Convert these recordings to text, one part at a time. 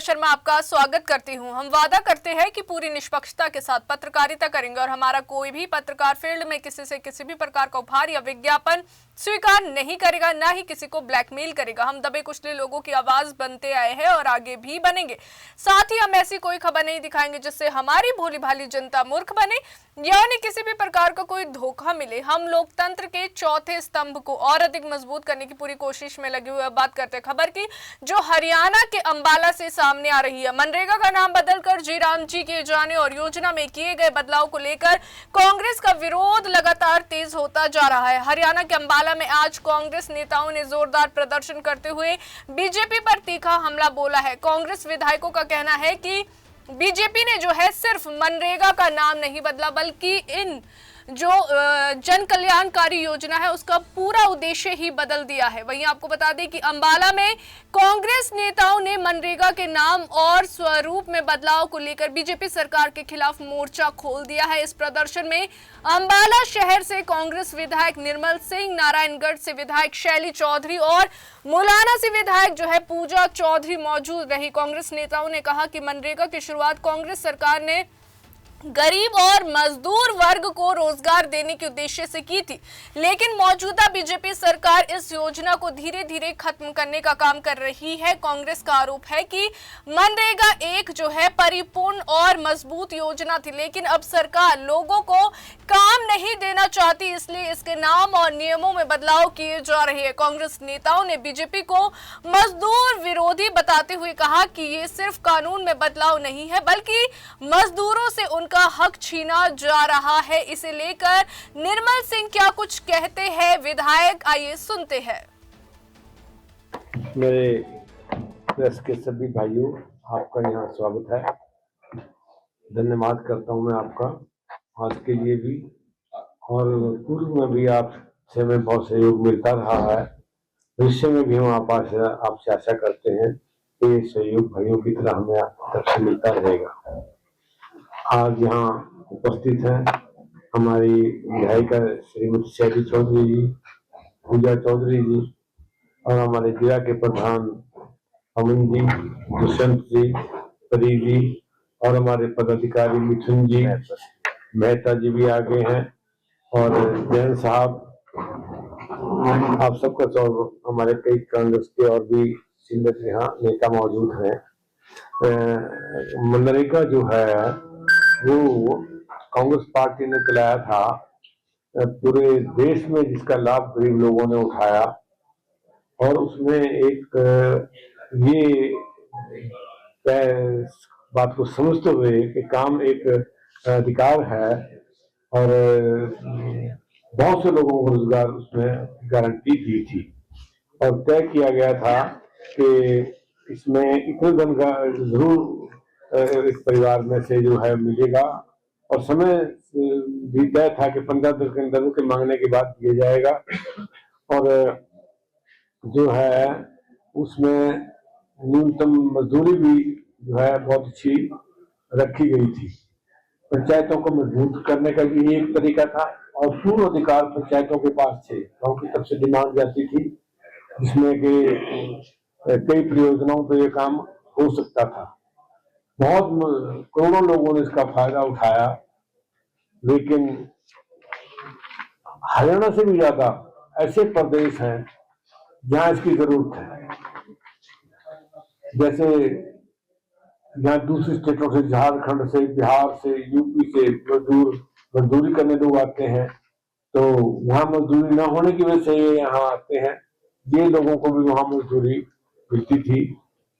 शर्मा आपका स्वागत करती हूं। हम वादा करते हैं कि पूरी निष्पक्षता के साथ पत्रकारिता करेंगे और हमारा कोई भी पत्रकार फील्ड में किसी से किसी भी प्रकार का उपहार या विज्ञापन स्वीकार नहीं करेगा, ना ही किसी को ब्लैकमेल करेगा। हम दबे कुचले लोगों की आवाज बनते आए हैं और आगे भी बनेंगे। साथ ही हम ऐसी कोई खबर नहीं दिखाएंगे जिससे हमारी भोली भाली जनता मूर्ख बने या उन्हें किसी भी प्रकार का कोई धोखा मिले। हम लोकतंत्र के चौथे स्तंभ को और अधिक मजबूत करने की पूरी कोशिश में लगे हुए। अब बात करते हैं खबर की, जो हरियाणा के अंबाला से सामने आ रही है। मनरेगा का नाम बदलकर जी राम जी किए जाने और योजना में किए गए बदलाव को लेकर कांग्रेस का विरोध लगातार तेज होता जा रहा है। हरियाणा के अंबाला में आज कांग्रेस नेताओं ने जोरदार प्रदर्शन करते हुए बीजेपी पर तीखा हमला बोला है। कांग्रेस विधायकों का कहना है कि बीजेपी ने जो है सिर्फ मनरेगा का नाम नहीं बदला, बल्कि इन जो जन कल्याणकारी योजना है उसका पूरा उद्देश्य ही बदल दिया है। वहीं आपको बता दें कि अंबाला में कांग्रेस नेताओं ने मनरेगा के नाम और स्वरूप में बदलाव को लेकर बीजेपी सरकार के खिलाफ मोर्चा खोल दिया है। इस प्रदर्शन में अंबाला शहर से कांग्रेस विधायक निर्मल सिंह, नारायणगढ़ से विधायक शैली चौधरी और मुलाना से विधायक जो है पूजा चौधरी मौजूद रही। कांग्रेस नेताओं ने कहा कि मनरेगा की शुरुआत कांग्रेस सरकार ने गरीब और मजदूर वर्ग को रोजगार देने के उद्देश्य से की थी, लेकिन मौजूदा बीजेपी सरकार इस योजना को धीरे धीरे खत्म करने का काम कर रही है। कांग्रेस का आरोप है कि मनरेगा एक जो है परिपूर्ण और मजबूत योजना थी, लेकिन अब सरकार लोगों को काम नहीं देना चाहती, इसलिए इसके नाम और नियमों में बदलाव किए जा रहे हैं। कांग्रेस नेताओं ने बीजेपी को मजदूर विरोधी बताते हुए कहा कि ये सिर्फ कानून में बदलाव नहीं है, बल्कि मजदूरों से उनका हक छीना जा रहा है। इसे लेकर निर्मल सिंह क्या कुछ कहते हैं विधायक, आइए सुनते हैं। मेरे प्रेस के सभी भाइयों, आपका यहाँ स्वागत है। धन्यवाद करता हूँ मैं आपका आज के लिए भी, और पूर्व में भी आपसे हमें बहुत सहयोग मिलता रहा है। भविष्य में भी हम आपसे आशा करते हैं कि सहयोग भाइयों की तरह हमें आपकी तरफ से मिलता रहेगा। आज यहाँ उपस्थित हैं हमारी विधायिका श्रीमती शैली चौधरी जी, पूजा चौधरी जी, और हमारे जिला के प्रधान अमन जी, दुष्यंत जी, परी जी, और हमारे पदाधिकारी मिथुन जी, मेहता जी भी आगे हैं, और जैन साहब, आप सबका स्वागत। हमारे कई कांग्रेस के और भी सीनियर यहाँ नेता मौजूद हैं। मनरेगा जो है वो कांग्रेस पार्टी ने चलाया था, पूरे देश में जिसका लाभ गरीब लोगों ने उठाया, और उसमें एक ये बात को समझते हुए कि काम एक अधिकार है और बहुत से लोगों को रोजगार उसमें गारंटी दी थी, और तय किया गया था कि इसमें इतने धन का जरूर एक परिवार में से जो है मिलेगा, और समय भी तय था कि 15 दिन के अंदर के मांगने के बाद दिया जाएगा। और जो है उसमें न्यूनतम मजदूरी भी जो है बहुत अच्छी रखी गई थी। पंचायतों को मजबूत करने का भी एक तरीका था, और पूर्ण अधिकार पंचायतों के पास थे। गाँव की तरफ से डिमांड जाती थी जिसमें कि कई परियोजनाओं पर यह काम हो सकता था। बहुत करोड़ों लोगों ने इसका फायदा उठाया, लेकिन हरियाणा से भी ज्यादा ऐसे प्रदेश हैं जहां इसकी जरूरत है। जैसे यहाँ दूसरी स्टेटों से, झारखंड से, बिहार से, यूपी से मजदूरी करने लोग आते हैं, तो वहां मजदूरी न होने की वजह से ये यहाँ आते हैं। ये लोगों को भी वहां मजदूरी मिलती थी,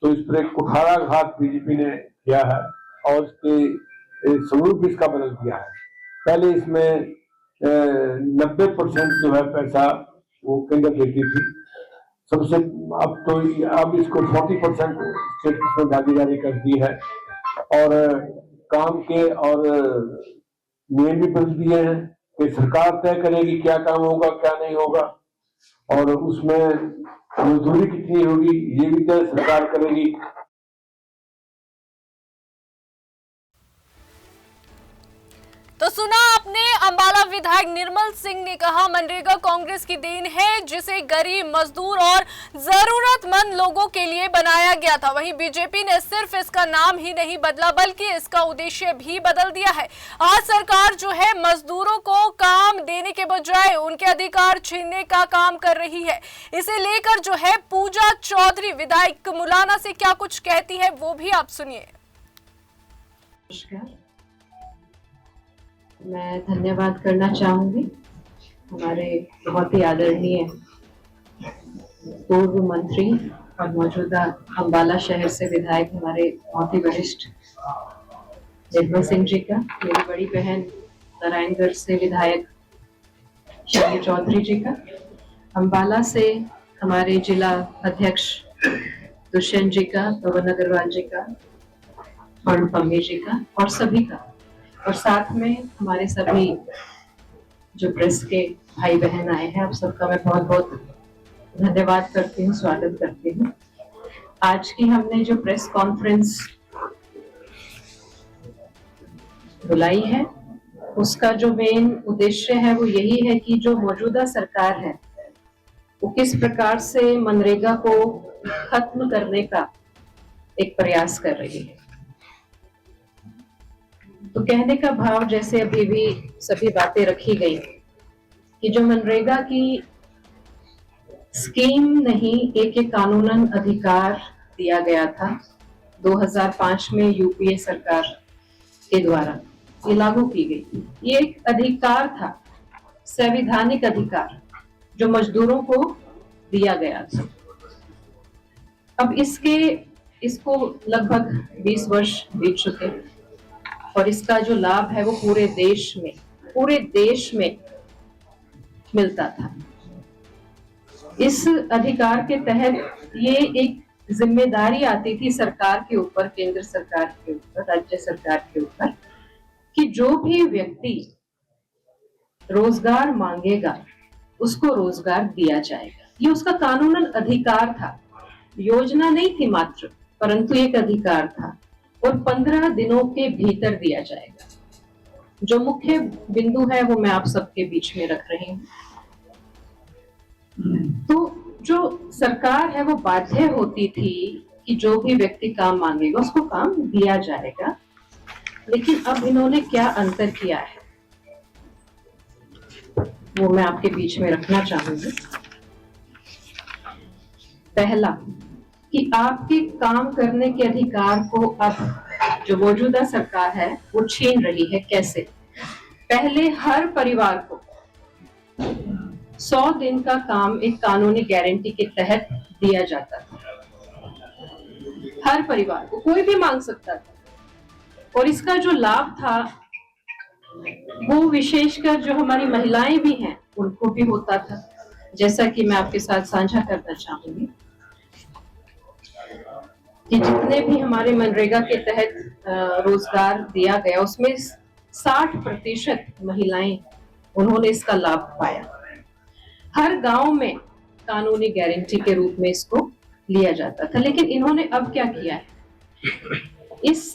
तो इस पर एक कुठाराघात बीजेपी ने किया है, और इसके स्वरूप इसका बदल दिया है। पहले इसमें 90% जो है पैसा वो केंद्र देती थी सबसे, अब इसको 40% स्टेट में भागीदारी कर दी है, और काम के और नियम भी बदल दिए हैं कि सरकार तय करेगी क्या काम होगा क्या नहीं होगा, और उसमें मजदूरी कितनी होगी ये भी तय सरकार करेगी। तो सुना आपने, अंबाला विधायक निर्मल सिंह ने कहा मनरेगा कांग्रेस की देन है जिसे गरीब, मजदूर और जरूरतमंद लोगों के लिए बनाया गया था। वहीं बीजेपी ने सिर्फ इसका नाम ही नहीं बदला बल्कि इसका उद्देश्य भी बदल दिया है। आज सरकार जो है मजदूरों को काम देने के बजाय उनके अधिकार छीनने का काम कर रही है। इसे लेकर जो है पूजा चौधरी विधायक मुलाना से क्या कुछ कहती है वो भी आप सुनिए। मैं धन्यवाद करना चाहूंगी हमारे बहुत ही आदरणीय पूर्व मंत्री और मौजूदा अंबाला शहर से विधायक हमारे बहुत ही वरिष्ठ निर्मल सिंह जी का, मेरी बड़ी बहन नारायणगढ़ से विधायक शमी चौधरी जी का, अंबाला से हमारे जिला अध्यक्ष दुष्यंत जी का, पवन अग्रवाल जी का, और पम्मी जी का, और सभी का, और साथ में हमारे सभी जो प्रेस के भाई बहन आए हैं, आप सबका मैं बहुत बहुत धन्यवाद करती हूँ, स्वागत करती हूँ। आज की हमने जो प्रेस कॉन्फ्रेंस बुलाई है उसका जो मेन उद्देश्य है वो यही है कि जो मौजूदा सरकार है वो किस प्रकार से मनरेगा को खत्म करने का एक प्रयास कर रही है। तो कहने का भाव, जैसे अभी भी सभी बातें रखी गई कि जो मनरेगा की स्कीम नहीं, एक कानूनन अधिकार दिया गया था 2005 में यूपीए सरकार के द्वारा ये लागू की गई। ये एक अधिकार था, संवैधानिक अधिकार जो मजदूरों को दिया गया था। अब इसको लगभग 20 वर्ष बीत चुके और इसका जो लाभ है वो पूरे देश में मिलता था। इस अधिकार के तहत ये एक जिम्मेदारी आती थी सरकार के ऊपर, केंद्र सरकार के ऊपर, राज्य सरकार के ऊपर, कि जो भी व्यक्ति रोजगार मांगेगा उसको रोजगार दिया जाएगा। ये उसका कानूनन अधिकार था, योजना नहीं थी मात्र, परंतु एक अधिकार था और 15 दिनों के भीतर दिया जाएगा। जो मुख्य बिंदु है वो मैं आप सबके बीच में रख रही हूँ। तो जो सरकार है वो बाध्य होती थी कि जो भी व्यक्ति काम मांगेगा उसको काम दिया जाएगा, लेकिन अब इन्होंने क्या अंतर किया है वो मैं आपके बीच में रखना चाहूंगी। पहला कि आपके काम करने के अधिकार को अब जो मौजूदा सरकार है वो छीन रही है। कैसे? पहले हर परिवार को 100 दिन का काम एक कानूनी गारंटी के तहत दिया जाता था। हर परिवार को कोई भी मांग सकता था, और इसका जो लाभ था वो विशेषकर जो हमारी महिलाएं भी हैं उनको भी होता था। जैसा कि मैं आपके साथ साझा करना चाहूंगी कि जितने भी हमारे मनरेगा के तहत रोजगार दिया गया उसमें 60% महिलाएं उन्होंने इसका लाभ पाया। हर गांव में कानूनी गारंटी के रूप में इसको लिया जाता था, लेकिन इन्होंने अब क्या किया है, इस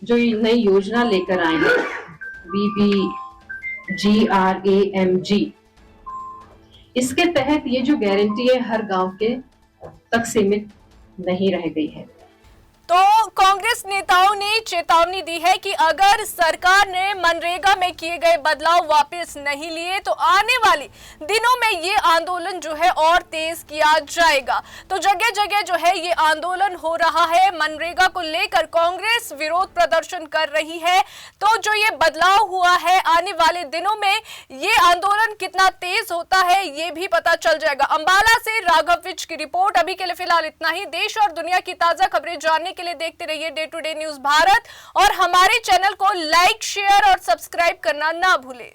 जो नई योजना लेकर आए हैं VBGRAMG, इसके तहत ये जो गारंटी है हर गांव के तक सीमित नहीं रह गई है। तो कांग्रेस नेताओं ने चेतावनी दी है कि अगर सरकार ने मनरेगा में किए गए बदलाव वापस नहीं लिए तो आने वाले दिनों में ये आंदोलन जो है और तेज किया जाएगा। तो जगह जगह जो है ये आंदोलन हो रहा है, मनरेगा को लेकर कांग्रेस विरोध प्रदर्शन कर रही है। तो जो ये बदलाव हुआ है, आने वाले दिनों में ये आंदोलन कितना तेज होता है ये भी पता चल जाएगा। अंबाला से राघव विज की रिपोर्ट। अभी के लिए फिलहाल इतना ही। देश और दुनिया की ताजा खबरें जानने के लिए देखते रहिए day to day news Bharat, और हमारे चैनल को लाइक, शेयर और सब्सक्राइब करना ना भूलें।